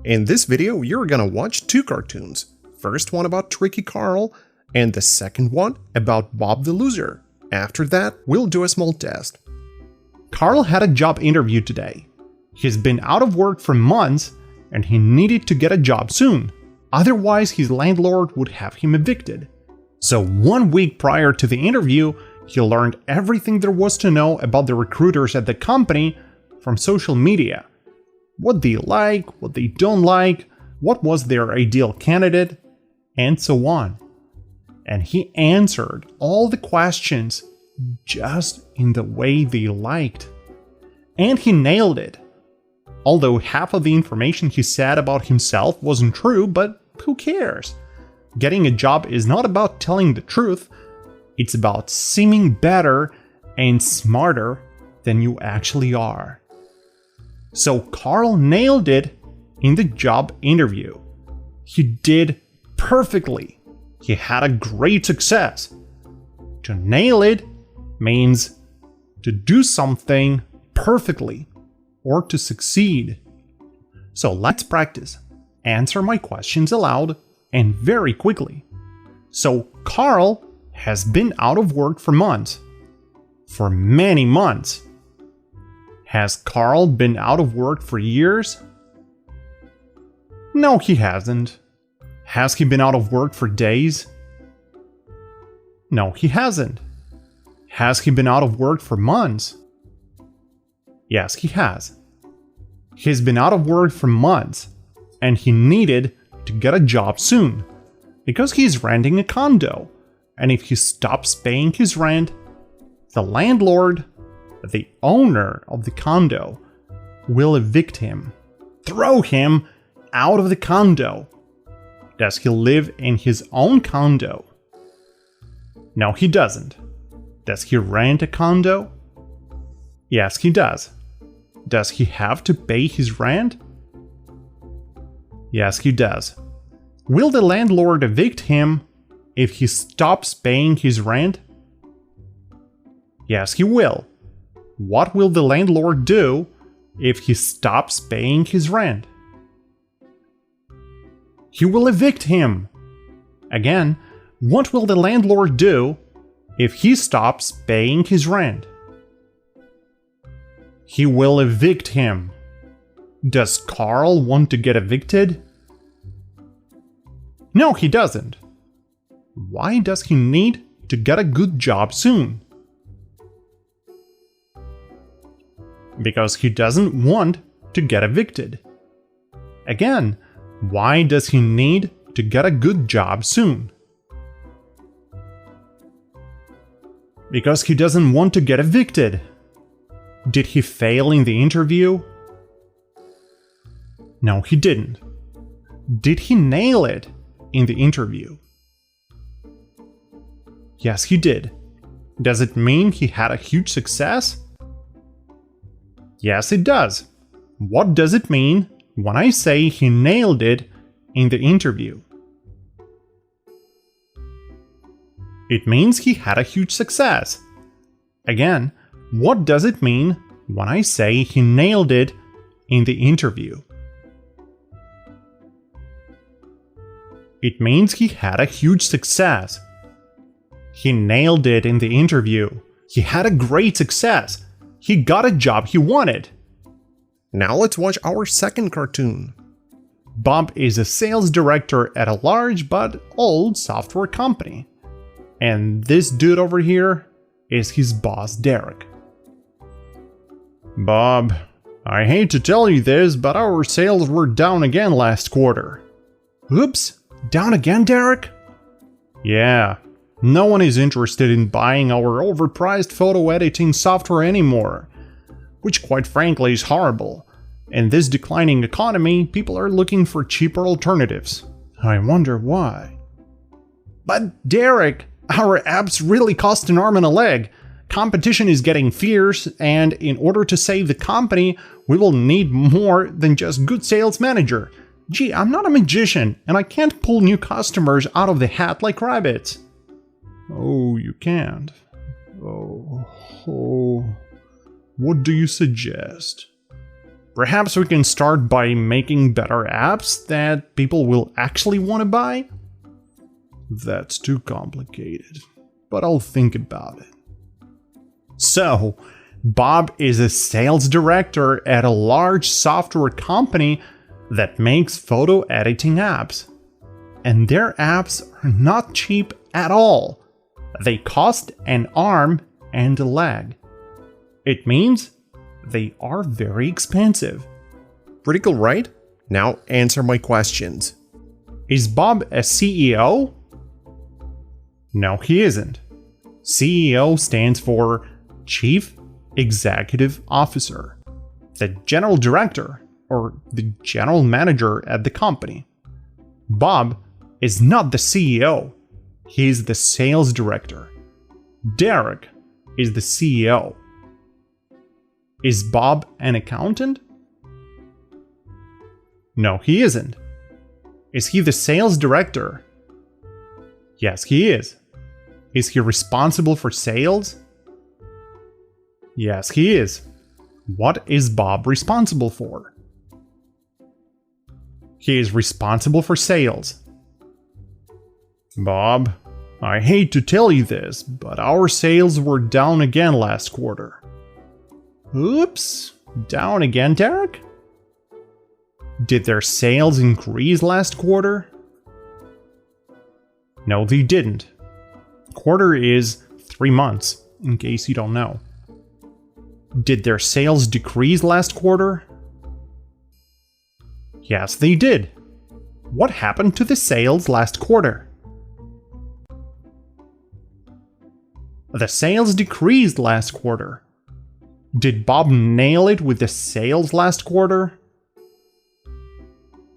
In this video, you're gonna watch two cartoons. First one about Tricky Carl, and the second one about Bob the Loser. After that, we'll do a small test. Carl had a job interview today. He's been out of work for months, and he needed to get a job soon. Otherwise, his landlord would have him evicted. So 1 week prior to the interview, he learned everything there was to know about the recruiters at the company from social media. What they like, what they don't like, what was their ideal candidate, and so on. And he answered all the questions just in the way they liked. And he nailed it. Although half of the information he said about himself wasn't true, but who cares? Getting a job is not about telling the truth, it's about seeming better and smarter than you actually are. So Carl nailed it in the job interview. He did perfectly. He had a great success. To nail it means to do something perfectly or to succeed. So let's practice. Answer my questions aloud and very quickly. So Carl has been out of work for months. For many months. Has Carl been out of work for years? No, he hasn't. Has he been out of work for days? No, he hasn't. Has he been out of work for months? Yes, he has. He's been out of work for months, and he needed to get a job soon, because he's renting a condo, and if he stops paying his rent, the landlord, the owner of the condo, will evict him, throw him out of the condo. Does he live in his own condo? No, he doesn't. Does he rent a condo? Yes, he does. Does he have to pay his rent? Yes, he does. Will the landlord evict him if he stops paying his rent? Yes, he will. What will the landlord do if he stops paying his rent? He will evict him. Again, what will the landlord do if he stops paying his rent? He will evict him. Does Carl want to get evicted? No, he doesn't. Why does he need to get a good job soon? Because he doesn't want to get evicted. Again, why does he need to get a good job soon? Because he doesn't want to get evicted. Did he fail in the interview? No, he didn't. Did he nail it in the interview? Yes, he did. Does it mean he had a huge success? Yes, it does. What does it mean when I say he nailed it in the interview? It means he had a huge success. Again, what does it mean when I say he nailed it in the interview? It means he had a huge success. He nailed it in the interview. He had a great success. He got a job he wanted. Now let's watch our second cartoon. Bob is a sales director at a large but old software company. And this dude over here is his boss, Derek. Bob, I hate to tell you this, but our sales were down again last quarter. Oops, down again, Derek? Yeah, no one is interested in buying our overpriced photo editing software anymore, which quite frankly is horrible. In this declining economy, people are looking for cheaper alternatives. I wonder why. But Derek, our apps really cost an arm and a leg. Competition is getting fierce, and in order to save the company, we will need more than just good sales manager. Gee, I'm not a magician, and I can't pull new customers out of the hat like rabbits. Oh, you can't? Oh, what do you suggest? Perhaps we can start by making better apps that people will actually want to buy? That's too complicated, but I'll think about it. So, Bob is a sales director at a large software company that makes photo editing apps. And their apps are not cheap at all. They cost an arm and a leg. It means they are very expensive. Pretty cool, right? Now answer my questions. Is Bob a CEO? No, he isn't. CEO stands for Chief Executive Officer, the general director or the general manager at the company. Bob is not the CEO. He is the sales director. Derek is the CEO. Is Bob an accountant? No, he isn't. Is he the sales director? Yes, he is. Is he responsible for sales? Yes, he is. What is Bob responsible for? He is responsible for sales. Bob, I hate to tell you this, but our sales were down again last quarter. Oops, down again, Derek? Did their sales increase last quarter? No, they didn't. Quarter is 3 months, in case you don't know. Did their sales decrease last quarter? Yes, they did. What happened to the sales last quarter? The sales decreased last quarter. Did Bob nail it with the sales last quarter?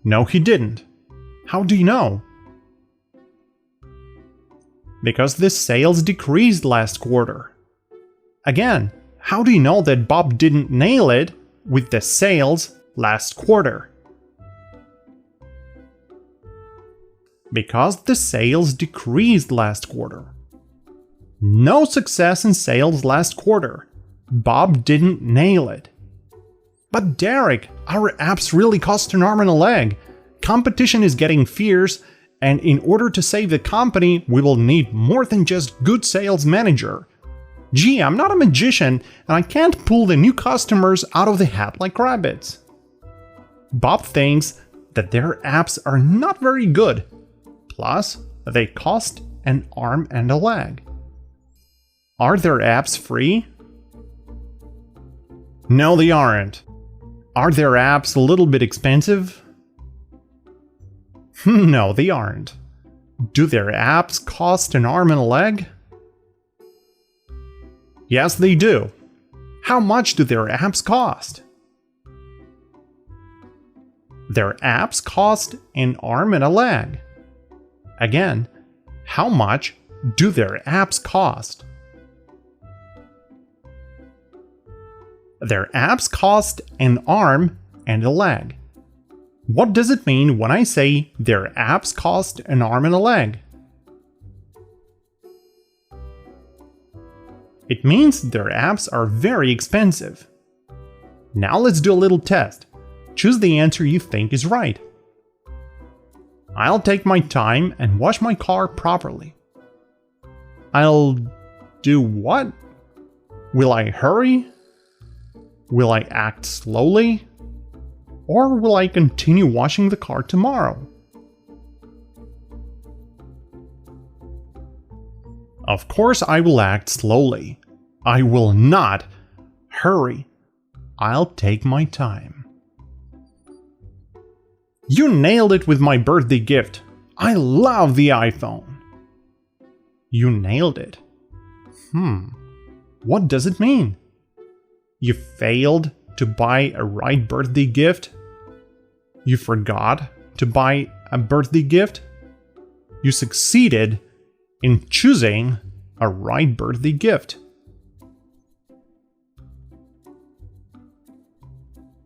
No, he didn't. How do you know? Because the sales decreased last quarter. Again, how do you know that Bob didn't nail it with the sales last quarter? Because the sales decreased last quarter. No success in sales last quarter. Bob didn't nail it. But Derek, our apps really cost an arm and a leg. Competition is getting fierce, and in order to save the company, we will need more than just good sales manager. Gee, I'm not a magician, and I can't pull the new customers out of the hat like rabbits. Bob thinks that their apps are not very good. Plus, they cost an arm and a leg. Are their apps free? No, they aren't. Are their apps a little bit expensive? No, they aren't. Do their apps cost an arm and a leg? Yes, they do. How much do their apps cost? Their apps cost an arm and a leg. Again, how much do their apps cost? Their apps cost an arm and a leg. What does it mean when I say their apps cost an arm and a leg? It means their apps are very expensive. Now let's do a little test. Choose the answer you think is right. I'll take my time and wash my car properly. I'll do what? Will I hurry? Will I act slowly? Or will I continue washing the car tomorrow? Of course I will act slowly. I will not hurry. I'll take my time. You nailed it with my birthday gift. I love the iPhone. You nailed it. What does it mean? You failed to buy a right birthday gift? You forgot to buy a birthday gift? You succeeded in choosing a right birthday gift.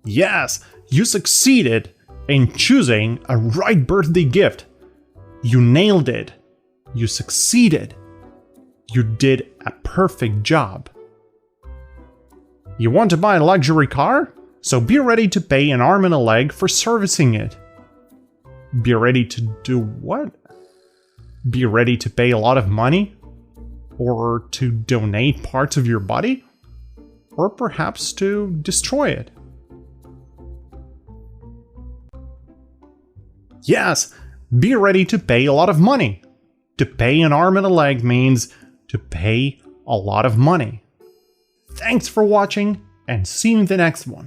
Yes, you succeeded in choosing a right birthday gift. You nailed it. You succeeded. You did a perfect job. You want to buy a luxury car? So be ready to pay an arm and a leg for servicing it. Be ready to do what? Be ready to pay a lot of money? Or to donate parts of your body? Or perhaps to destroy it? Yes, be ready to pay a lot of money. To pay an arm and a leg means to pay a lot of money. Thanks for watching, and see you in the next one.